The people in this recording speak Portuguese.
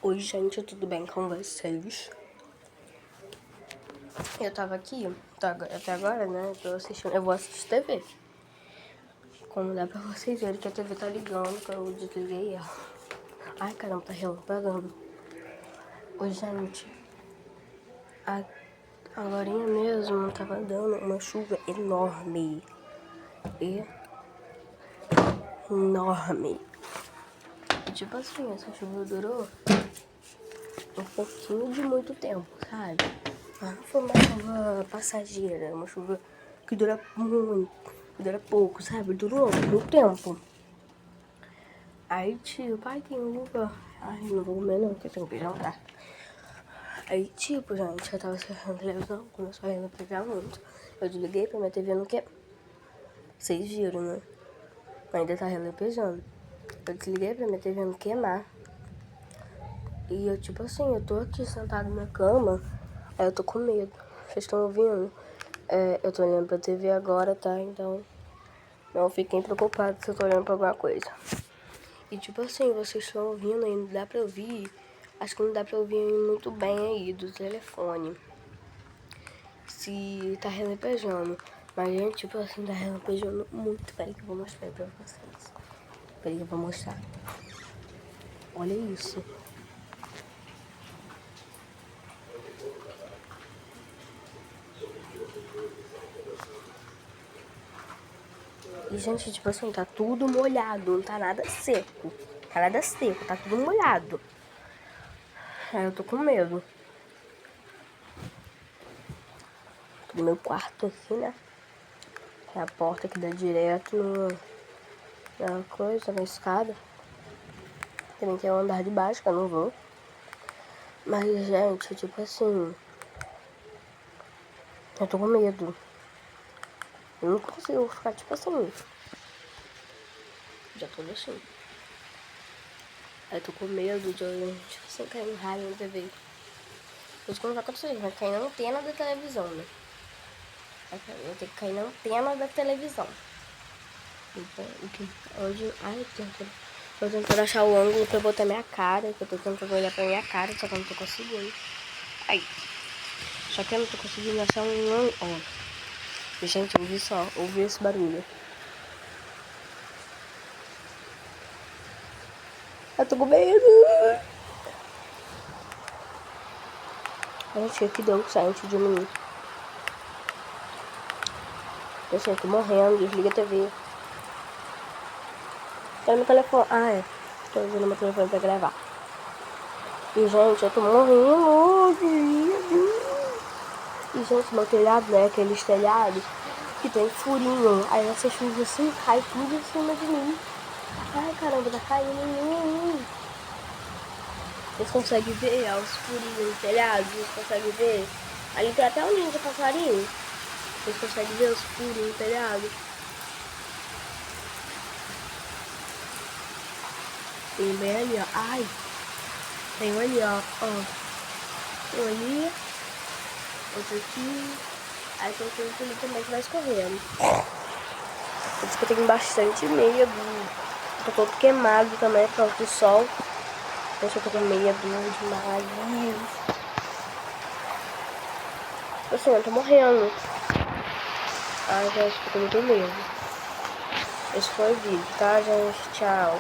Oi, gente, tudo bem com vocês? Eu tava aqui, até agora, né? Eu vou assistir TV. Como dá pra vocês verem que a TV tá ligando, que eu desliguei ela. Ai, caramba, tá relampagando. Oi, gente. Agorinha mesmo tava dando uma chuva enorme. Enorme. E, tipo assim, essa chuva durou um pouquinho de muito tempo, sabe? Não foi uma chuva passageira, uma chuva que dura muito, que dura pouco, sabe? Durou muito tempo. Aí, tipo, ai, tem uva. Ai, não vou comer não, porque eu tenho que jantar. Aí, tipo, gente, eu tava assistindo televisão, começou a pegar muito. Eu desliguei pra minha TV no quê? Vocês viram, né? Ainda tá relempejando. Eu desliguei pra minha TV não queimar. E eu, tipo assim, eu tô aqui sentado na cama, aí eu tô com medo. Vocês estão ouvindo? Eu tô olhando pra TV agora, tá? Então, não fiquem preocupados se eu tô olhando pra alguma coisa. E tipo assim, vocês estão ouvindo aí, não dá pra ouvir. Acho que não dá pra ouvir muito bem aí do telefone. Se tá relampejando. Mas, gente, tipo assim, tá relampejando muito. Peraí que eu vou mostrar pra vocês. Peraí que eu vou mostrar. Olha isso. E, gente, tipo assim, tá tudo molhado, não tá nada seco. Tá nada seco, tá tudo molhado. Aí eu tô com medo. Tô no meu quarto aqui, né? É a porta que dá direto na coisa, na escada. Também tem o andar de baixo, que eu não vou. Mas, gente, tipo assim, eu tô com medo. Eu não consigo ficar, tipo assim. Já tô assim. Aí eu tô com medo de, tipo assim, cair um raio na TV. Isso que não vai acontecer, vai cair na antena da televisão, né? Vai ter que cair na antena da televisão. Então, hoje, ai, tô tentando achar o ângulo pra botar minha cara, que eu tô tentando olhar pra minha cara, só que eu não tô conseguindo. Aí. Só que eu não tô conseguindo achar um ângulo. Ó. Gente, ouvi esse barulho. Eu tô com medo. Gente, que deu sente de mim. Gente, eu tô morrendo, desliga a TV. Tá no telefone. Ah, é. Tô usando meu telefone pra gravar. E, gente, eu tô morrendo de medo. E, gente, meu telhado, né? Aqueles telhados que tem furinho. Aí essa chuva assim cai tudo em cima de mim. Ai, caramba, tá caindo em mim. Vocês conseguem ver os furinhos no telhado? Vocês conseguem ver? Ali tem até um ninho de passarinho. Vocês conseguem ver os furos no telhado? Tem bem ali, ó. Ai, tem um ali, ó. Um ali, outro aqui. Aí tem outro ali também que vai escorrendo. Por isso que eu tenho bastante medo. Tô todo queimado também por causa do sol. Deixa eu tô com medo demais. Assim, eu tô morrendo. Ai, gente, tô com muito medo. Esse foi o vídeo, tá, gente? Tchau.